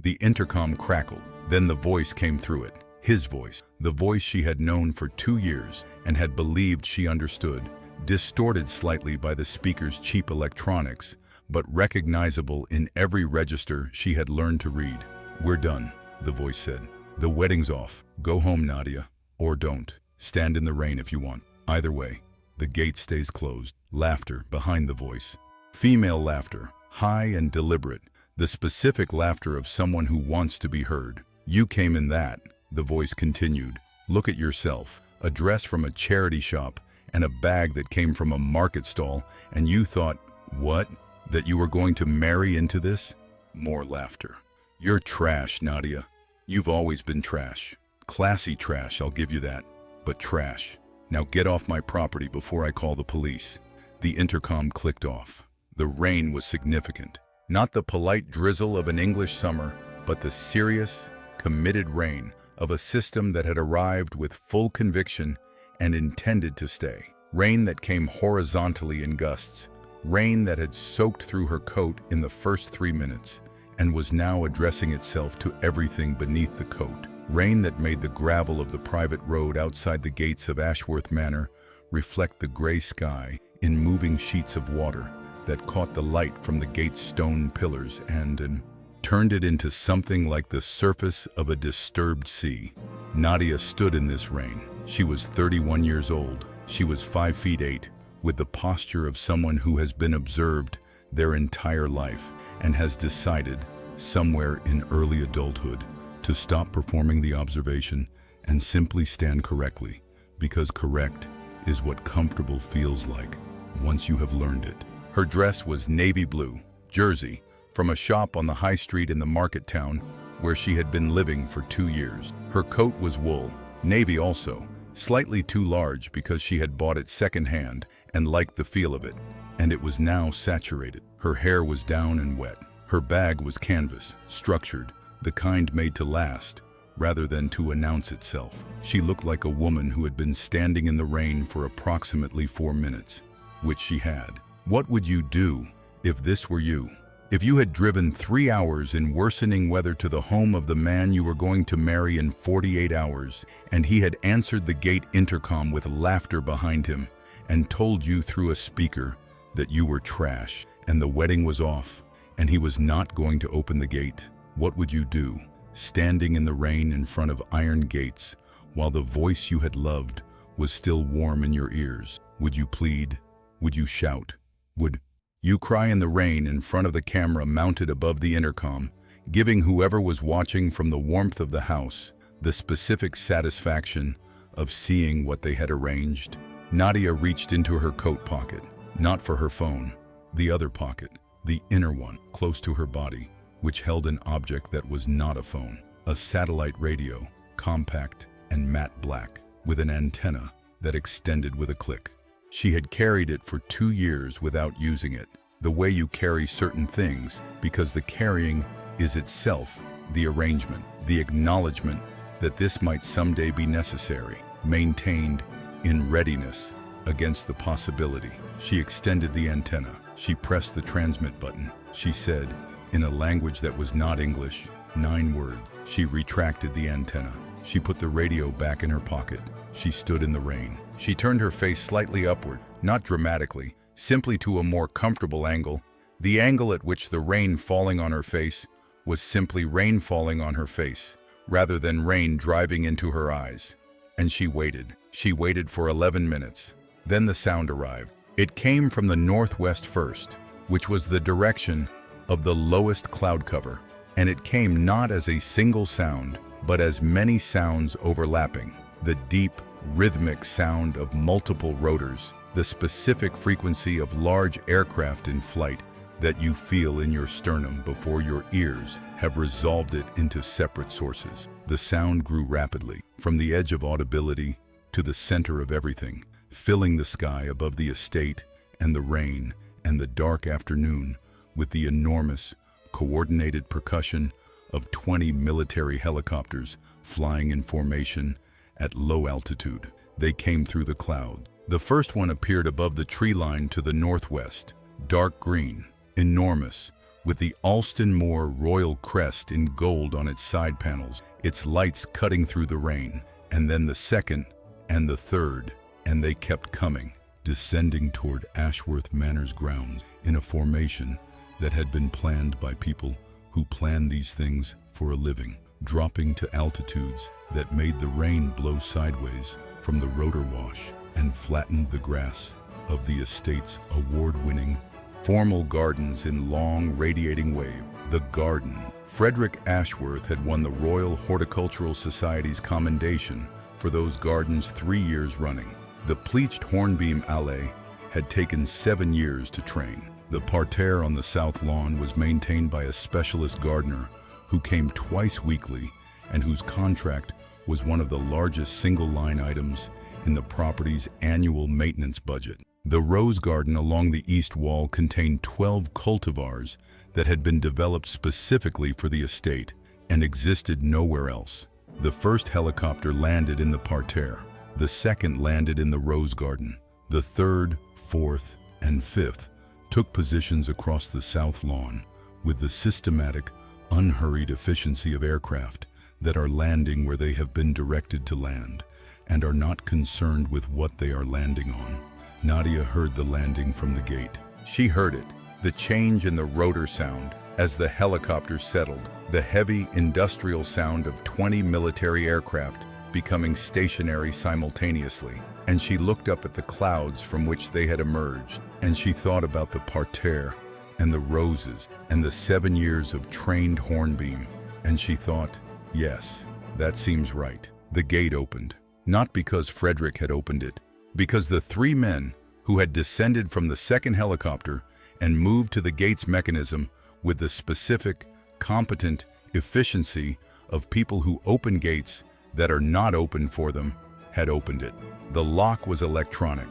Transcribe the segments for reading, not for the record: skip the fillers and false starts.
The intercom crackled. Then the voice came through it. His voice. The voice she had known for 2 years and had believed she understood. Distorted slightly by the speaker's cheap electronics, but recognizable in every register she had learned to read. "We're done," the voice said. "The wedding's off. Go home, Nadia. Or don't. Stand in the rain if you want. Either way, the gate stays closed." Laughter behind the voice. Female laughter, high and deliberate. The specific laughter of someone who wants to be heard. "You came in that," the voice continued. "Look at yourself. A dress from a charity shop and a bag that came from a market stall, and you thought, what? That you were going to marry into this?" More laughter. "You're trash, Nadia. You've always been trash. Classy trash, I'll give you that. But trash. Now get off my property before I call the police." The intercom clicked off. The rain was significant. Not the polite drizzle of an English summer, but the serious, committed rain of a system that had arrived with full conviction and intended to stay. Rain that came horizontally in gusts. Rain that had soaked through her coat in the first 3 minutes and was now addressing itself to everything beneath the coat. Rain that made the gravel of the private road outside the gates of Ashworth Manor reflect the gray sky in moving sheets of water that caught the light from the gate's stone pillars and turned it into something like the surface of a disturbed sea. Nadia stood in this rain. She was 31 years old. She was 5 feet 8, with the posture of someone who has been observed their entire life and has decided, somewhere in early adulthood, to stop performing the observation and simply stand correctly, because correct is what comfortable feels like once you have learned it. Her dress was navy blue, jersey, from a shop on the high street in the market town where she had been living for 2 years. Her coat was wool, navy also, slightly too large because she had bought it secondhand and liked the feel of it, and it was now saturated. Her hair was down and wet. Her bag was canvas, structured, the kind made to last, rather than to announce itself. She looked like a woman who had been standing in the rain for approximately 4 minutes, which she had. What would you do if this were you? If you had driven 3 hours in worsening weather to the home of the man you were going to marry in 48 hours, and he had answered the gate intercom with laughter behind him and told you through a speaker that you were trash and the wedding was off and he was not going to open the gate, what would you do? Standing in the rain in front of iron gates while the voice you had loved was still warm in your ears, would you plead? Would you shout? Would you cry in the rain in front of the camera mounted above the intercom, giving whoever was watching from the warmth of the house the specific satisfaction of seeing what they had arranged? Nadia reached into her coat pocket, not for her phone, the other pocket, the inner one, close to her body, which held an object that was not a phone, a satellite radio, compact and matte black, with an antenna that extended with a click. She had carried it for 2 years without using it, the way you carry certain things, because the carrying is itself the arrangement, the acknowledgement that this might someday be necessary, maintained in readiness against the possibility. She extended the antenna. She pressed the transmit button. She said, in a language that was not English, 9 words. She retracted the antenna. She put the radio back in her pocket. She stood in the rain. She turned her face slightly upward, not dramatically, simply to a more comfortable angle. The angle at which the rain falling on her face was simply rain falling on her face, rather than rain driving into her eyes. And she waited. She waited for 11 minutes. Then the sound arrived. It came from the northwest first, which was the direction of the lowest cloud cover, and it came not as a single sound, but as many sounds overlapping. The deep, rhythmic sound of multiple rotors, the specific frequency of large aircraft in flight that you feel in your sternum before your ears have resolved it into separate sources. The sound grew rapidly, from the edge of audibility to the center of everything, filling the sky above the estate and the rain and the dark afternoon with the enormous, coordinated percussion of 20 military helicopters flying in formation at low altitude. They came through the cloud. The first one appeared above the tree line to the northwest, dark green, enormous, with the Alston Moor royal crest in gold on its side panels, its lights cutting through the rain. And then the second and the third, and they kept coming, descending toward Ashworth Manor's grounds in a formation that had been planned by people who planned these things for a living, dropping to altitudes that made the rain blow sideways from the rotor wash and flattened the grass of the estate's award-winning formal gardens in long radiating wave. The garden. Frederick Ashworth had won the Royal Horticultural Society's commendation for those gardens 3 years running. The pleached hornbeam allée had taken 7 years to train. The parterre on the south lawn was maintained by a specialist gardener who came twice weekly and whose contract was one of the largest single-line items in the property's annual maintenance budget. The rose garden along the east wall contained 12 cultivars that had been developed specifically for the estate and existed nowhere else. The first helicopter landed in the parterre. The second landed in the rose garden. The third, fourth, and fifth took positions across the south lawn with the systematic, unhurried efficiency of aircraft that are landing where they have been directed to land and are not concerned with what they are landing on. Nadia heard the landing from the gate. She heard it, the change in the rotor sound as the helicopter settled, the heavy industrial sound of 20 military aircraft becoming stationary simultaneously. And she looked up at the clouds from which they had emerged, and she thought about the parterre and the roses and the 7 years of trained hornbeam, and she thought, yes, that seems right. The gate opened, not because Frederick had opened it, because the 3 men who had descended from the second helicopter and moved to the gate's mechanism with the specific, competent efficiency of people who open gates that are not open for them, had opened it. The lock was electronic.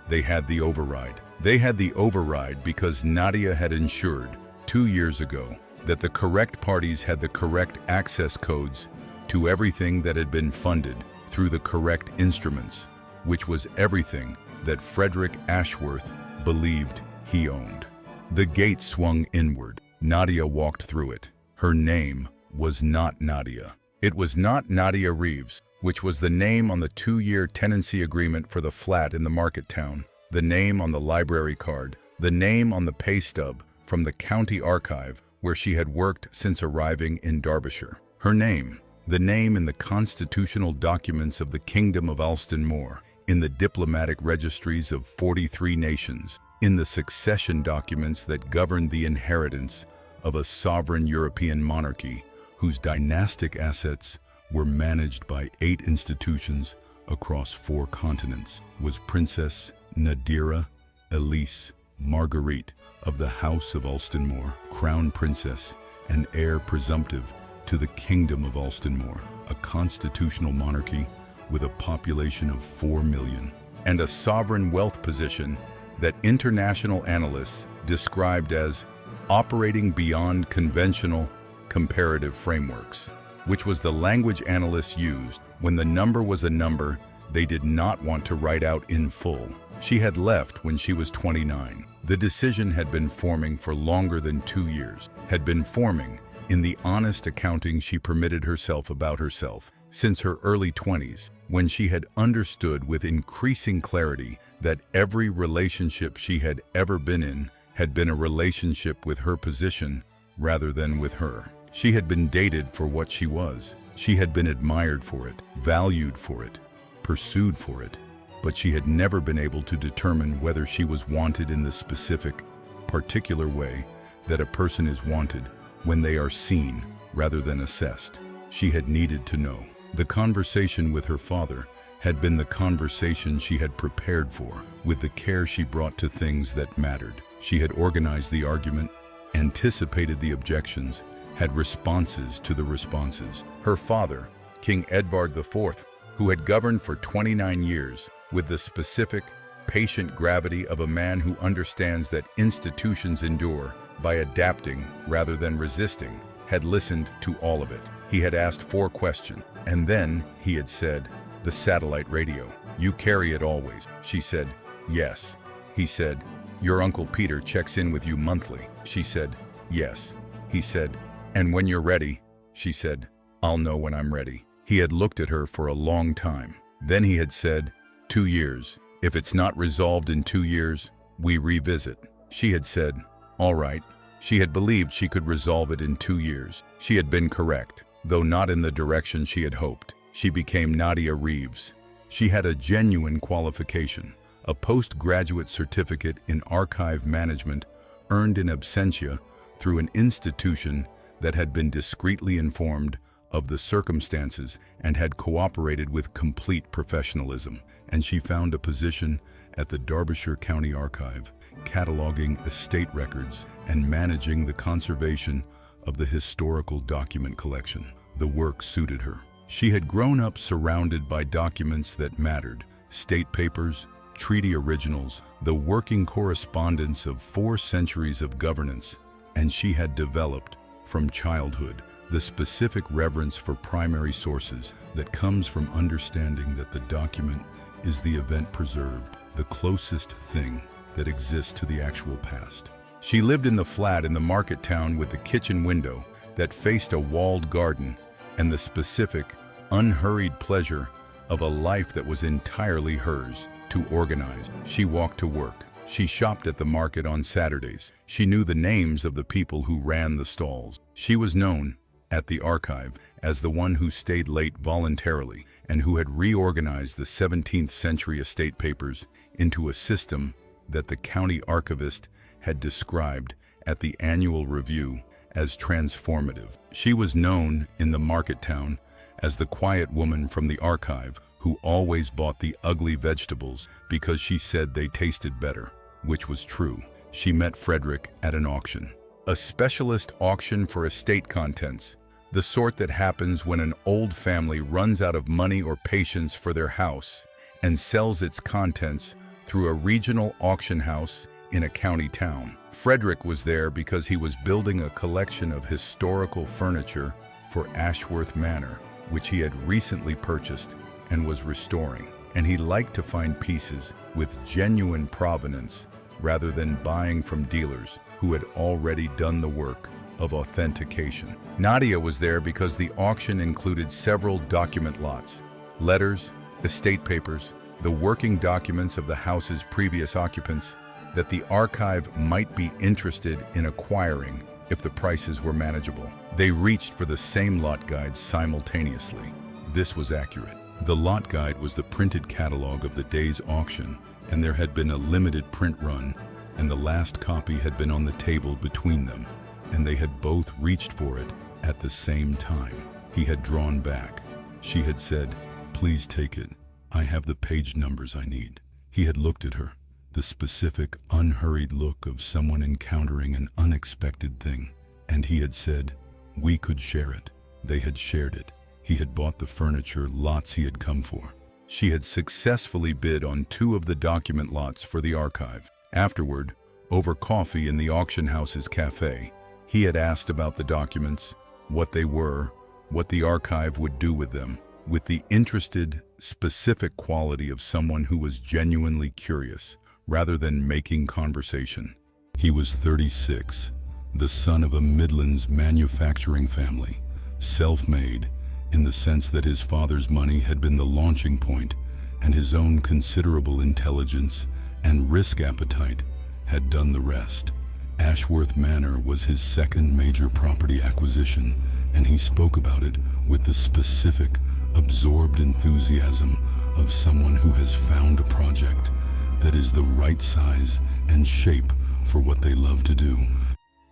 They had the override. They had the override because Nadia had ensured 2 years ago that the correct parties had the correct access codes to everything that had been funded through the correct instruments, which was everything that Frederick Ashworth believed he owned. The gate swung inward. Nadia walked through it. Her name was not Nadia. It was not Nadia Reeves, which was the name on the 2-year tenancy agreement for the flat in the market town, the name on the library card, the name on the pay stub from the county archive where she had worked since arriving in Derbyshire. Her name, the name in the constitutional documents of the Kingdom of Alston Moor, in the diplomatic registries of 43 nations, in the succession documents that governed the inheritance of a sovereign European monarchy whose dynastic assets were managed by 8 institutions across 4 continents, was Princess Nadira Elise Marguerite of the House of Alston Moor, Crown Princess and heir presumptive to the Kingdom of Alston Moor, a constitutional monarchy with a population of 4 million, and a sovereign wealth position that international analysts described as operating beyond conventional comparative frameworks, which was the language analysts used when the number was a number they did not want to write out in full. She had left when she was 29. The decision had been forming for longer than 2 years, had been forming in the honest accounting she permitted herself about herself since her early 20s, when she had understood with increasing clarity that every relationship she had ever been in had been a relationship with her position rather than with her. She had been dated for what she was. She had been admired for it, valued for it, pursued for it, but she had never been able to determine whether she was wanted in the specific, particular way that a person is wanted when they are seen rather than assessed. She had needed to know. The conversation with her father had been the conversation she had prepared for, with the care she brought to things that mattered. She had organized the argument, anticipated the objections, had responses to the responses. Her father, King Edward IV, who had governed for 29 years with the specific, patient gravity of a man who understands that institutions endure by adapting rather than resisting, had listened to all of it. He had asked 4 questions, and then he had said, "The satellite radio. You carry it always." She said, "Yes." He said, "Your Uncle Peter checks in with you monthly." She said, Yes, he said. And when you're ready, she said, I'll know when I'm ready. He had looked at her for a long time. Then he had said, 2 years. If it's not resolved in 2 years, we revisit. She had said, all right. She had believed she could resolve it in 2 years. She had been correct, though not in the direction she had hoped. She became Nadia Reeves. She had a genuine qualification, a postgraduate certificate in archive management earned in absentia through an institution that had been discreetly informed of the circumstances and had cooperated with complete professionalism. And she found a position at the Derbyshire County Archive, cataloging estate records and managing the conservation of the historical document collection. The work suited her. She had grown up surrounded by documents that mattered: state papers, treaty originals, the working correspondence of 4 centuries of governance, and she had developed, from childhood, the specific reverence for primary sources that comes from understanding that the document is the event preserved, the closest thing that exists to the actual past. She lived in the flat in the market town with the kitchen window that faced a walled garden and the specific, unhurried pleasure of a life that was entirely hers to organize. She walked to work. She shopped at the market on Saturdays. She knew the names of the people who ran the stalls. She was known at the archive as the one who stayed late voluntarily and who had reorganized the 17th century estate papers into a system that the county archivist had described at the annual review as transformative. She was known in the market town as the quiet woman from the archive who always bought the ugly vegetables because she said they tasted better, which was true. She met Frederick at an auction, a specialist auction for estate contents, the sort that happens when an old family runs out of money or patience for their house and sells its contents through a regional auction house in a county town. Frederick was there because he was building a collection of historical furniture for Ashworth Manor, which he had recently purchased and was restoring. And he liked to find pieces with genuine provenance rather than buying from dealers who had already done the work of authentication. Nadia was there because the auction included several document lots, letters, estate papers, the working documents of the house's previous occupants that the archive might be interested in acquiring if the prices were manageable. They reached for the same lot guides simultaneously. This was accurate. The lot guide was the printed catalog of the day's auction, and there had been a limited print run, and the last copy had been on the table between them, and they had both reached for it at the same time. He had drawn back. She had said, "Please take it. I have the page numbers I need." He had looked at her, the specific, unhurried look of someone encountering an unexpected thing, and he had said, "We could share it." They had shared it. He had bought the furniture lots he had come for. She had successfully bid on 2 of the document lots for the archive. Afterward, over coffee in the auction house's cafe, he had asked about the documents, what they were, what the archive would do with them, with the interested, specific quality of someone who was genuinely curious, rather than making conversation. He was 36, the son of a Midlands manufacturing family, self-made, in the sense that his father's money had been the launching point, and his own considerable intelligence and risk appetite had done the rest. Ashworth Manor was his second major property acquisition, and he spoke about it with the specific, absorbed enthusiasm of someone who has found a project that is the right size and shape for what they love to do.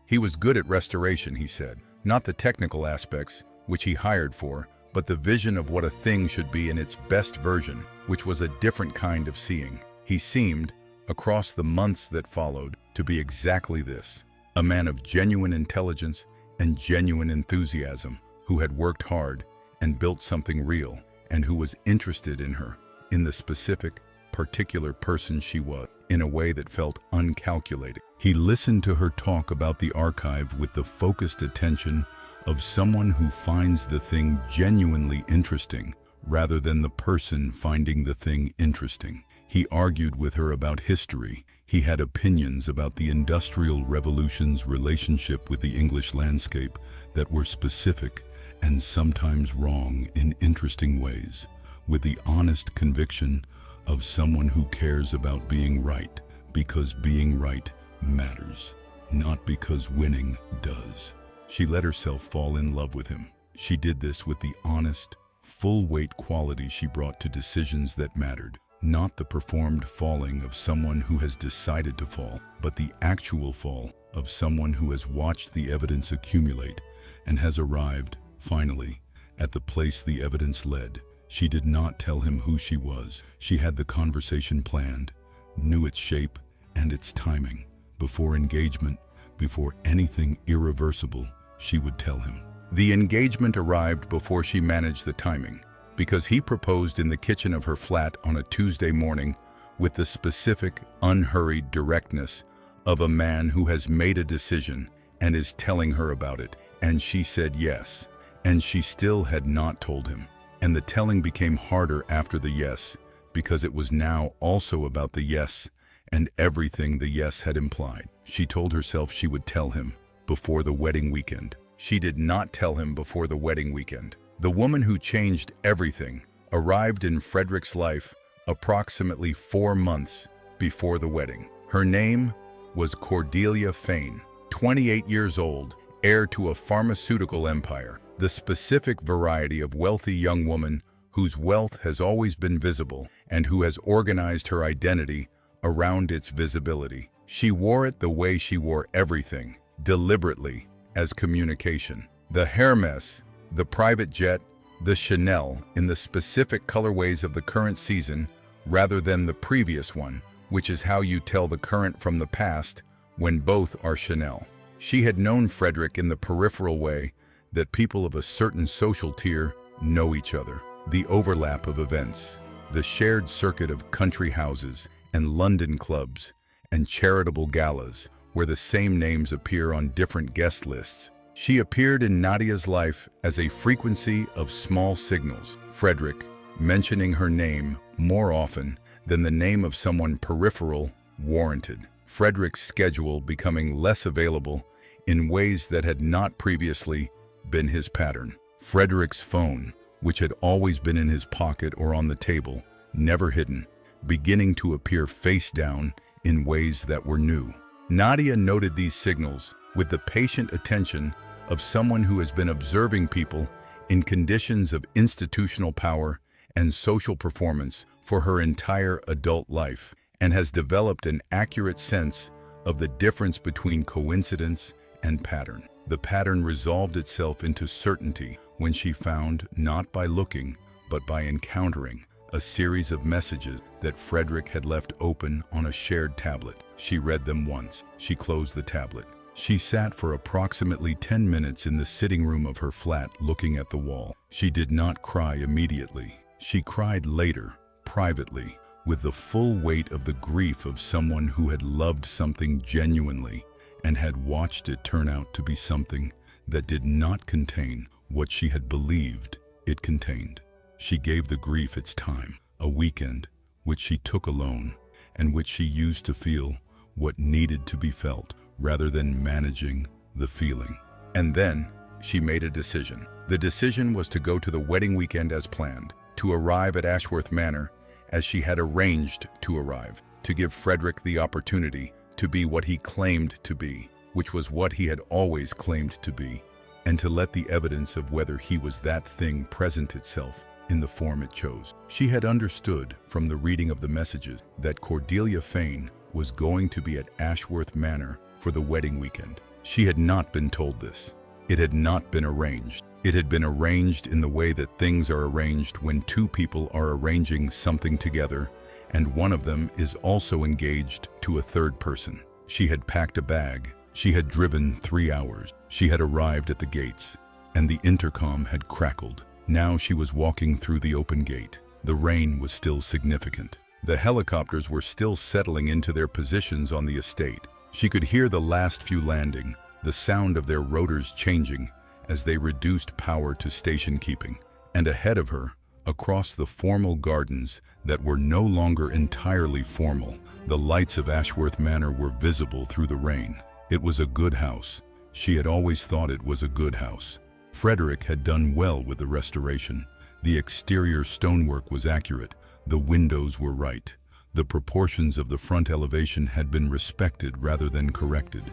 He was good at restoration, he said, not the technical aspects, which he hired for, but the vision of what a thing should be in its best version, which was a different kind of seeing. He seemed, across the months that followed, to be exactly this, a man of genuine intelligence and genuine enthusiasm, who had worked hard and built something real, and who was interested in her, in the specific, particular person she was, in a way that felt uncalculated. He listened to her talk about the archive with the focused attention of someone who finds the thing genuinely interesting, rather than the person finding the thing interesting. He argued with her about history. He had opinions about the Industrial Revolution's relationship with the English landscape that were specific and sometimes wrong in interesting ways, with the honest conviction of someone who cares about being right because being right matters, not because winning does. She let herself fall in love with him. She did this with the honest, full-weight quality she brought to decisions that mattered. Not the performed falling of someone who has decided to fall, but the actual fall of someone who has watched the evidence accumulate and has arrived, finally, at the place the evidence led. She did not tell him who she was. She had the conversation planned, knew its shape and its timing. Before engagement, before anything irreversible, she would tell him. The engagement arrived before she managed the timing, because he proposed in the kitchen of her flat on a Tuesday morning with the specific, unhurried directness of a man who has made a decision and is telling her about it. And she said yes, and she still had not told him. And the telling became harder after the yes, because it was now also about the yes and everything the yes had implied. She told herself she would tell him before the wedding weekend. She did not tell him before the wedding weekend. The woman who changed everything arrived in Frederick's life approximately 4 months before the wedding. Her name was Cordelia Fane, 28 years old, heir to a pharmaceutical empire, the specific variety of wealthy young woman whose wealth has always been visible and who has organized her identity around its visibility. She wore it the way she wore everything, deliberately, as communication. The Hermes, the private jet, the Chanel in the specific colorways of the current season rather than the previous one, which is how you tell the current from the past when both are Chanel. She had known Frederick in the peripheral way that people of a certain social tier know each other. The overlap of events, the shared circuit of country houses and London clubs and charitable galas where the same names appear on different guest lists. She appeared in Nadia's life as a frequency of small signals, Frederick mentioning her name more often than the name of someone peripheral warranted. Frederick's schedule becoming less available in ways that had not previously been his pattern. Frederick's phone, which had always been in his pocket or on the table, never hidden, beginning to appear face down in ways that were new. Nadia noted these signals with the patient attention of someone who has been observing people in conditions of institutional power and social performance for her entire adult life, and has developed an accurate sense of the difference between coincidence and pattern. The pattern resolved itself into certainty when she found, not by looking, but by encountering, a series of messages that Frederick had left open on a shared tablet. She read them once. She closed the tablet. She sat for approximately 10 minutes in the sitting room of her flat looking at the wall. She did not cry immediately. She cried later, privately, with the full weight of the grief of someone who had loved something genuinely and had watched it turn out to be something that did not contain what she had believed it contained. She gave the grief its time, a weekend, which she took alone and which she used to feel what needed to be felt, rather than managing the feeling. And then she made a decision. The decision was to go to the wedding weekend as planned, to arrive at Ashworth Manor as she had arranged to arrive, to give Frederick the opportunity to be what he claimed to be, which was what he had always claimed to be, and to let the evidence of whether he was that thing present itself in the form it chose. She had understood from the reading of the messages that Cordelia Fane was going to be at Ashworth Manor for the wedding weekend. She had not been told this. It had not been arranged. It had been arranged in the way that things are arranged when two people are arranging something together and one of them is also engaged to a third person. She had packed a bag. She had driven 3 hours. She had arrived at the gates, and the intercom had crackled. Now she was walking through the open gate. The rain was still significant. The helicopters were still settling into their positions on the estate. She could hear the last few landing, the sound of their rotors changing as they reduced power to station keeping. And ahead of her, Across the formal gardens that were no longer entirely formal, the lights of Ashworth Manor were visible through the rain. It was a good house. She had always thought it was a good house. Frederick had done well with the restoration. The exterior stonework was accurate. The windows were right. The proportions of the front elevation had been respected rather than corrected,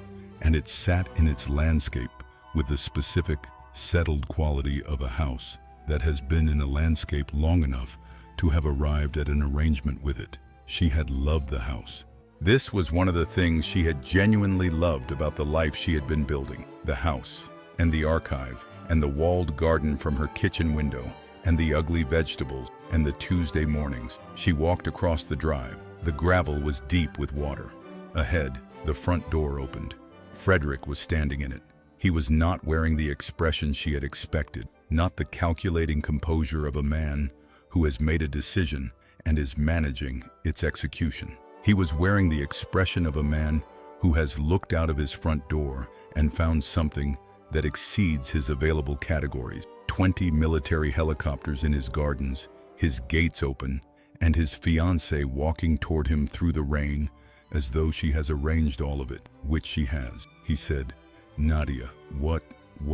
and it sat in its landscape with the specific, settled quality of a house that has been in a landscape long enough to have arrived at an arrangement with it. She had loved the house. This was one of the things she had genuinely loved about the life she had been building. The house, and the archive, and the walled garden from her kitchen window, and the ugly vegetables, and the Tuesday mornings. She walked across the drive. The gravel was deep with water. Ahead, the front door opened. Frederick was standing in it. He was not wearing the expression she had expected, not the calculating composure of a man who has made a decision and is managing its execution. He was wearing the expression of a man who has looked out of his front door and found something that exceeds his available categories. 20 military helicopters in his gardens, his gates open, and his fiancée walking toward him through the rain as though she has arranged all of it, which she has. He said, "Nadia, what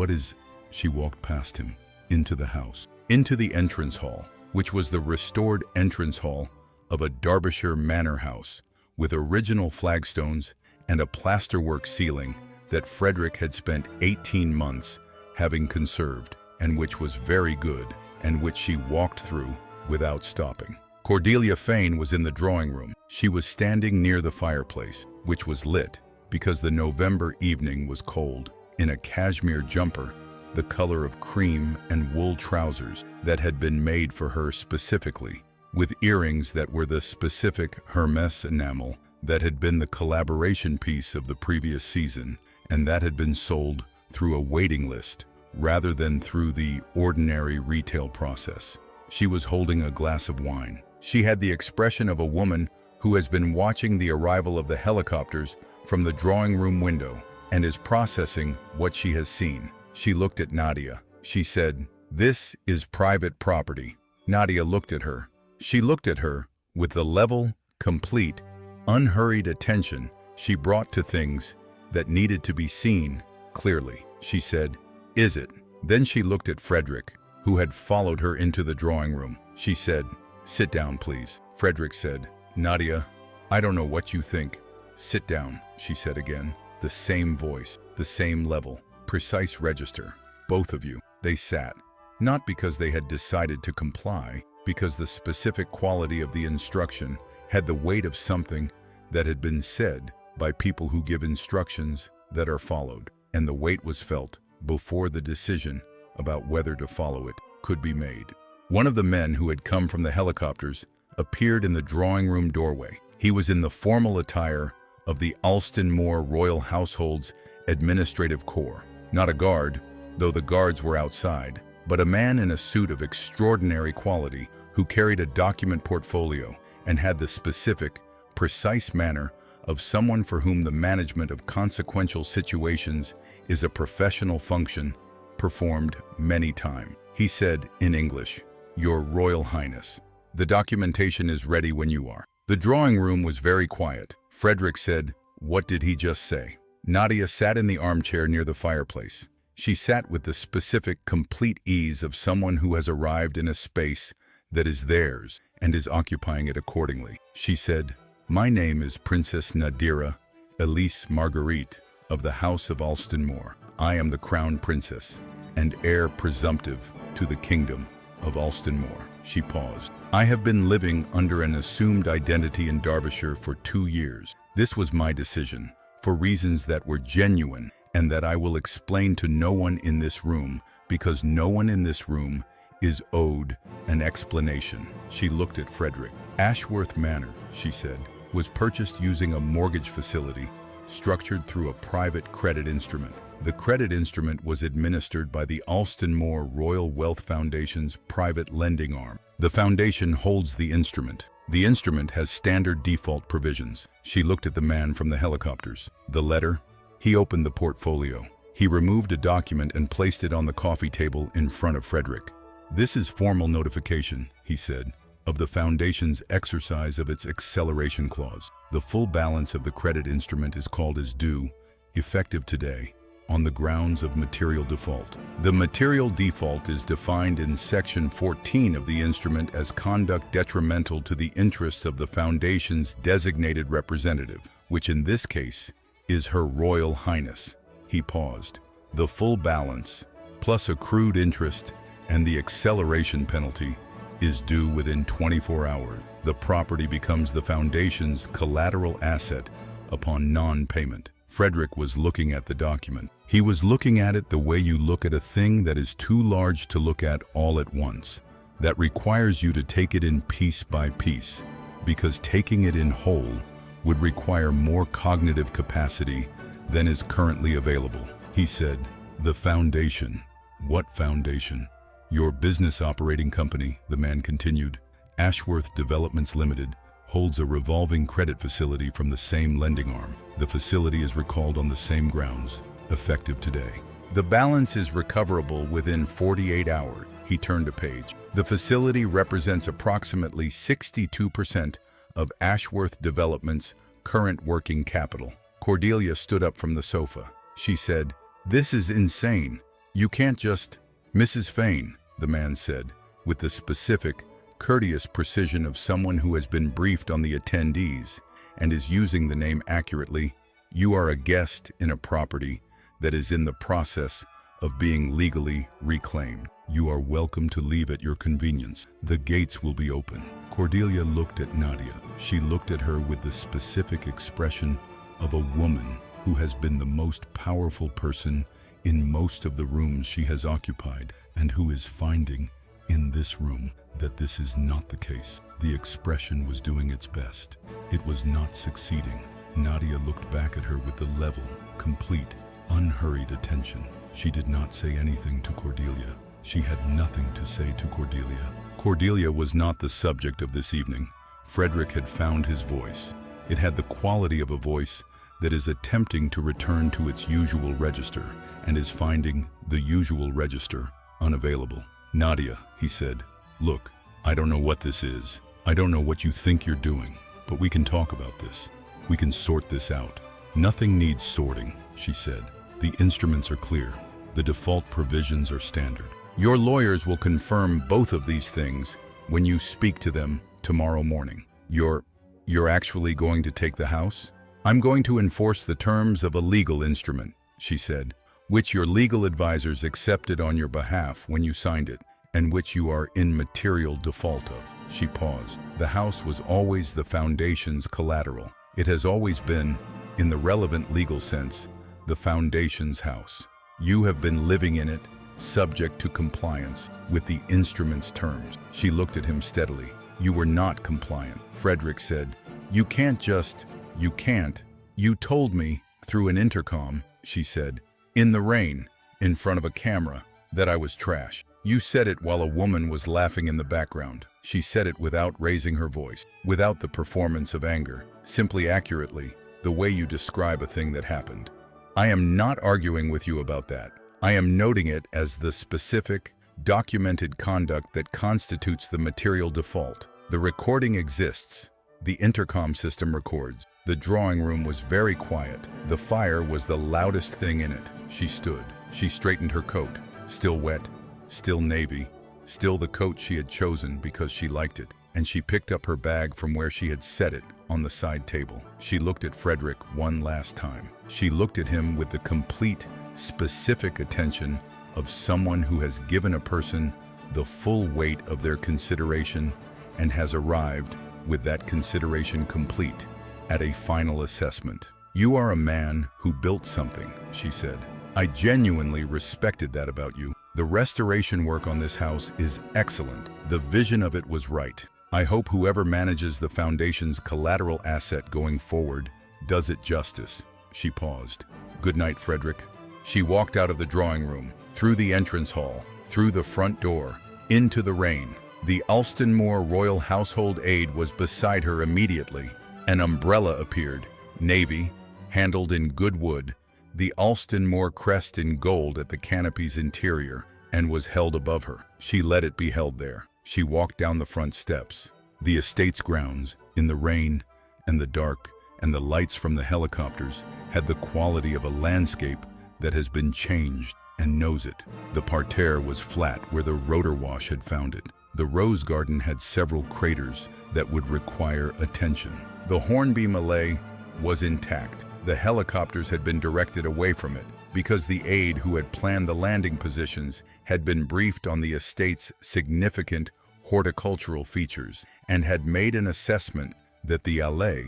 is..." She walked past him, into the house, into the entrance hall, which was the restored entrance hall of a Derbyshire manor house with original flagstones and a plasterwork ceiling that Frederick had spent 18 months having conserved, and which was very good, and which she walked through without stopping. Cordelia Fane was in the drawing room. She was standing near the fireplace, which was lit because the November evening was cold, in a cashmere jumper, the color of cream, and wool trousers that had been made for her specifically, with earrings that were the specific Hermes enamel that had been the collaboration piece of the previous season, and that had been sold through a waiting list rather than through the ordinary retail process. She was holding a glass of wine. She had the expression of a woman who has been watching the arrival of the helicopters from the drawing room window and is processing what she has seen. She looked at Nadia. She said, "This is private property." Nadia looked at her. She looked at her with the level, complete, unhurried attention she brought to things that needed to be seen clearly. She said, "Is it?" Then she looked at Frederick, who had followed her into the drawing room. She said, "Sit down, please." Frederick said, "Nadia, I don't know what you think." "Sit down," she said again. The same voice, the same level, precise register. Both of you. They sat, not because they had decided to comply, because the specific quality of the instruction had the weight of something that had been said by people who give instructions that are followed, and the weight was felt before the decision about whether to follow it could be made. One of the men who had come from the helicopters appeared in the drawing room doorway. He was in the formal attire of the Alston Moor Royal Household's administrative corps. Not a guard, though the guards were outside, but a man in a suit of extraordinary quality who carried a document portfolio and had the specific, precise manner of someone for whom the management of consequential situations is a professional function performed many times. He said in English, "Your Royal Highness, the documentation is ready when you are." The drawing room was very quiet. Frederick said, "What did he just say?" Nadia sat in the armchair near the fireplace. She sat with the specific, complete ease of someone who has arrived in a space that is theirs and is occupying it accordingly. She said, "My name is Princess Nadira Elise Marguerite of the House of Alston Moor. I am the Crown Princess and heir presumptive to the Kingdom of Alston Moor." She paused. "I have been living under an assumed identity in Derbyshire for 2 years. This was my decision, for reasons that were genuine and that I will explain to no one in this room, because no one in this room is owed an explanation." She looked at Frederick. "Ashworth Manor," she said, "was purchased using a mortgage facility structured through a private credit instrument. The credit instrument was administered by the Alston Moor Royal Wealth Foundation's private lending arm. The foundation holds the instrument. The instrument has standard default provisions." She looked at the man from the helicopters. "The letter?" He opened the portfolio. He removed a document and placed it on the coffee table in front of Frederick. "This is formal notification," he said, "of the Foundation's exercise of its acceleration clause. The full balance of the credit instrument is called as due, effective today, on the grounds of material default. The material default is defined in Section 14 of the instrument as conduct detrimental to the interests of the Foundation's designated representative, which in this case is Her Royal Highness." He paused. "The full balance, plus accrued interest and the acceleration penalty, is due within 24 hours. The property becomes the Foundation's collateral asset upon non-payment." Frederick was looking at the document. He was looking at it the way you look at a thing that is too large to look at all at once, that requires you to take it in piece by piece, because taking it in whole would require more cognitive capacity than is currently available. He said, "The Foundation." "What Foundation?" "Your business operating company," the man continued. "Ashworth Developments Limited holds a revolving credit facility from the same lending arm. The facility is recalled on the same grounds, effective today. The balance is recoverable within 48 hours." He turned a page. "The facility represents approximately 62% of Ashworth Development's current working capital." Cordelia stood up from the sofa. She said, "This is insane. You can't just—" "Mrs. Fane," the man said, with the specific, courteous precision of someone who has been briefed on the attendees and is using the name accurately, "you are a guest in a property that is in the process of being legally reclaimed. You are welcome to leave at your convenience. The gates will be open." Cordelia looked at Nadia. She looked at her with the specific expression of a woman who has been the most powerful person in most of the rooms she has occupied, and who is finding in this room that this is not the case. The expression was doing its best. It was not succeeding. Nadia looked back at her with the level, complete, unhurried attention. She did not say anything to Cordelia. She had nothing to say to Cordelia. Cordelia was not the subject of this evening. Frederick had found his voice. It had the quality of a voice that is attempting to return to its usual register and is finding the usual register unavailable. "Nadia," he said, "look, I don't know what this is. I don't know what you think you're doing, but we can talk about this. We can sort this out." "Nothing needs sorting," she said. "The instruments are clear. The default provisions are standard. Your lawyers will confirm both of these things when you speak to them tomorrow morning." You're actually going to take the house?" "I'm going to enforce the terms of a legal instrument," she said, "which your legal advisors accepted on your behalf when you signed it, and which you are in material default of." She paused. "The house was always the Foundation's collateral. It has always been, in the relevant legal sense, the Foundation's house. You have been living in it, subject to compliance with the instrument's terms." She looked at him steadily. "You were not compliant," Frederick said. "You can't just— You can't. You told me, through an intercom," she said, "in the rain, in front of a camera, that I was trash. You said it while a woman was laughing in the background." She said it without raising her voice, without the performance of anger, simply accurately, the way you describe a thing that happened. "I am not arguing with you about that. I am noting it as the specific, documented conduct that constitutes the material default. The recording exists. The intercom system records. The drawing room was very quiet. The fire was the loudest thing in it." She stood. She straightened her coat. Still wet, still navy, still the coat she had chosen because she liked it. And she picked up her bag from where she had set it on the side table. She looked at Frederick one last time. She looked at him with the complete, specific attention of someone who has given a person the full weight of their consideration and has arrived, with that consideration complete, at a final assessment. "You are a man who built something," she said. "I genuinely respected that about you. The restoration work on this house is excellent. The vision of it was right. I hope whoever manages the Foundation's collateral asset going forward does it justice." She paused. "Good night, Frederick." She walked out of the drawing room, through the entrance hall, through the front door, into the rain. The Alstonmore Royal Household Aide was beside her immediately. An umbrella appeared, navy, handled in good wood, the Alstonmore crest in gold at the canopy's interior, and was held above her. She let it be held there. She walked down the front steps. The estate's grounds, in the rain and the dark and the lights from the helicopters, had the quality of a landscape that has been changed and knows it. The parterre was flat where the rotor wash had found it. The rose garden had several craters that would require attention. The Hornby Malay was intact. The helicopters had been directed away from it because the aide who had planned the landing positions had been briefed on the estate's significant horticultural features and had made an assessment that the allée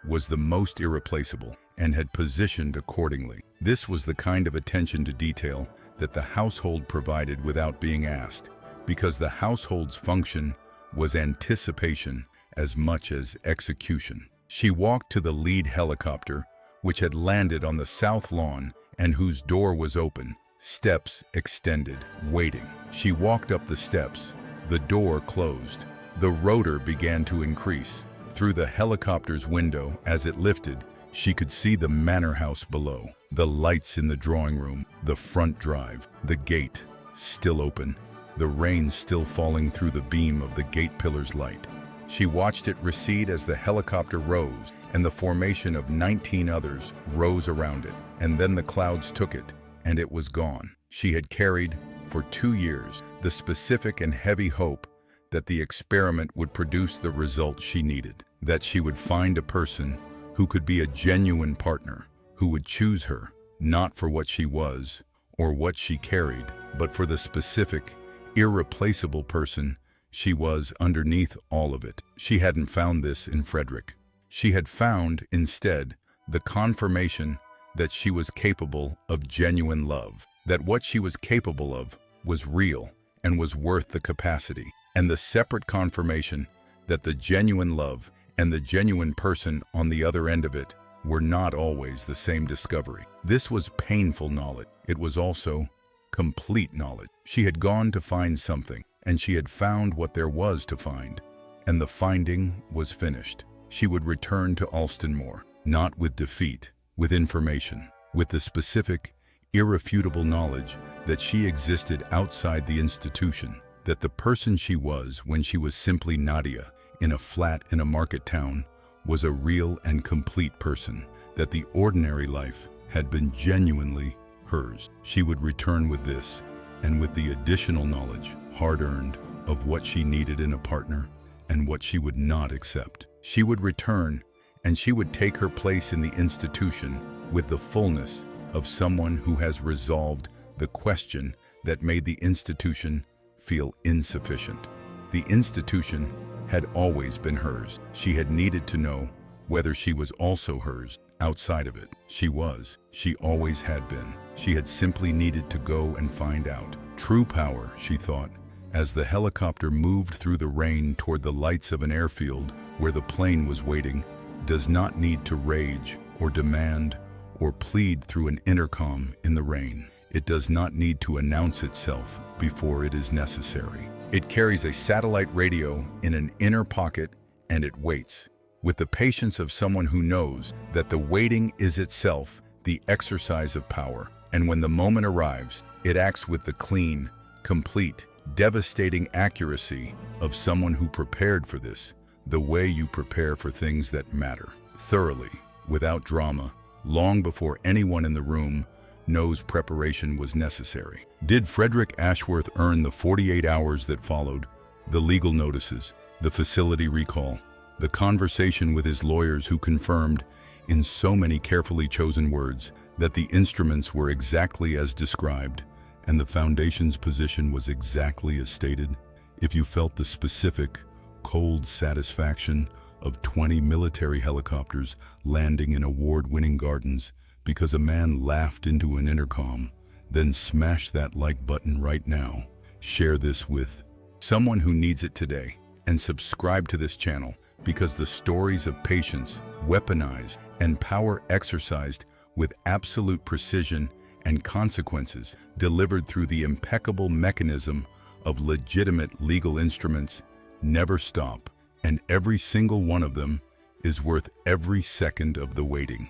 was the most irreplaceable and had positioned accordingly. This was the kind of attention to detail that the household provided without being asked, because the household's function was anticipation as much as execution. She walked to the lead helicopter, which had landed on the south lawn and whose door was open, steps extended, waiting. She walked up the steps. The door closed. The rotor began to increase. Through the helicopter's window, as it lifted, she could see the manor house below, the lights in the drawing room, the front drive, the gate still open, the rain still falling through the beam of the gate pillar's light. She watched it recede as the helicopter rose, and the formation of 19 others rose around it. And then the clouds took it, and it was gone. She had carried, for 2 years, the specific and heavy hope that the experiment would produce the result she needed, that she would find a person who could be a genuine partner, who would choose her, not for what she was or what she carried, but for the specific, irreplaceable person she was underneath all of it. She hadn't found this in Frederick. She had found, instead, the confirmation that she was capable of genuine love, that what she was capable of was real and was worth the capacity, and the separate confirmation that the genuine love and the genuine person on the other end of it were not always the same discovery. This was painful knowledge. It was also complete knowledge. She had gone to find something, and she had found what there was to find, and the finding was finished. She would return to Alstonmore, not with defeat, with information, with the specific, irrefutable knowledge that she existed outside the institution, that the person she was when she was simply Nadia in a flat in a market town was a real and complete person, that the ordinary life had been genuinely hers. She would return with this, and with the additional knowledge, hard-earned, of what she needed in a partner and what she would not accept. She would return, and she would take her place in the institution with the fullness of someone who has resolved the question that made the institution feel insufficient. The institution had always been hers. She had needed to know whether she was also hers outside of it. She was. She always had been. She had simply needed to go and find out. True power, she thought, as the helicopter moved through the rain toward the lights of an airfield where the plane was waiting, does not need to rage or demand or plead through an intercom in the rain. It does not need to announce itself before it is necessary. It carries a satellite radio in an inner pocket, and it waits, with the patience of someone who knows that the waiting is itself the exercise of power. And when the moment arrives, it acts with the clean, complete, devastating accuracy of someone who prepared for this, the way you prepare for things that matter, thoroughly, without drama, long before anyone in the room knows preparation was necessary. Did Frederick Ashworth earn the 48 hours that followed, the legal notices, the facility recall, the conversation with his lawyers who confirmed, in so many carefully chosen words, that the instruments were exactly as described and the Foundation's position was exactly as stated? If you felt the specific, cold satisfaction of 20 military helicopters landing in award-winning gardens because a man laughed into an intercom, then smash that like button right now. Share this with someone who needs it today, and subscribe to this channel, because the stories of patience, weaponized, and power exercised with absolute precision and consequences delivered through the impeccable mechanism of legitimate legal instruments never stop, and every single one of them is worth every second of the waiting.